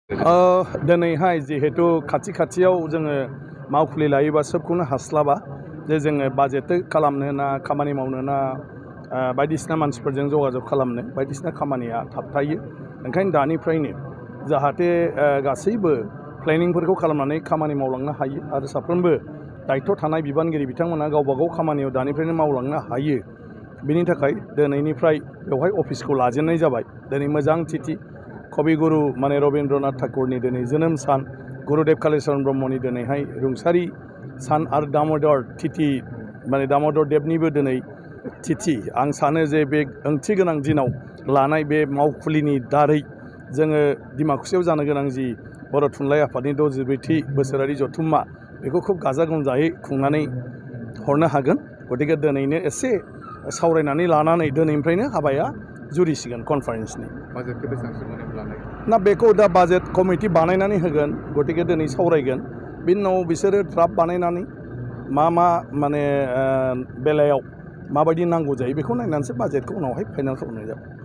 दिनैहाय जिहेतु खाथियाव जोङो मावखुलि लायोबा सोबखौनो हास्लाबा जे जोङो बाजेट खालामनो ना खामानि मावनो ना बायदिसिना मानसिफोरजों जगाजग खालामनो बायदिसिना खामानिया थाबथायो। ओंखायनो दानिफ्रायनो जाहाथे गासैबो प्लेनिंफोरखौ खालामनानै खामानि मावलांनो हायो आरो साफ्रोमबो दायित्व थानाय बिबानगिरि बिथांमोना गावबा गाव खामानियाव दानिफ्रायनो मावलांनो हायो। बिनि थाखाय दिनैनिफ्राय बेवहाय अफिसखौ लाजेननाय जाबाय। दिनै मोजां तिथि कबिगुरु माने रबीन्द्रनाथ ठाकुरनि दिनै जोनोम सान, गुरुदेव कालीचरण ब्रह्मनि दिनैहाय रुंसारि सान आरो दामोदर तिथि माने दामोदर देबनिबो दिनै तिथि। आं सानो जे बे ओंथि गोनां दिनाव लानाय बे मावखुलिनि दारै जोङो डिमाकुसियाव जानो गोनां जि बर' थुनलाइ आफादनि 64थि बोसोरारि जथुम्मा बेखौ खुब गाजा गोमजायै खुंनानै हरनो हागोन। गतिके दिनैनो एसे सावरायनानै लानानै दिनैनिफ्रायनो हाबाया जुरिसिगोन कनफारेन्सनि। बाजेटखौ बेसेबांसो लानाय ना बेखौ दा बाजेट कमिटि बानायनानै होगोन। गतिके दिनै सावरायगोन, बिनि उनाव बिसोरो ड्राफ्ट बानायनानै मा माने बेलायाव माबायदि नांगौ जायो बेखौ नायनानैसो बाजेटखौ उनावहाय फाइनाल खालामनाय जागोन।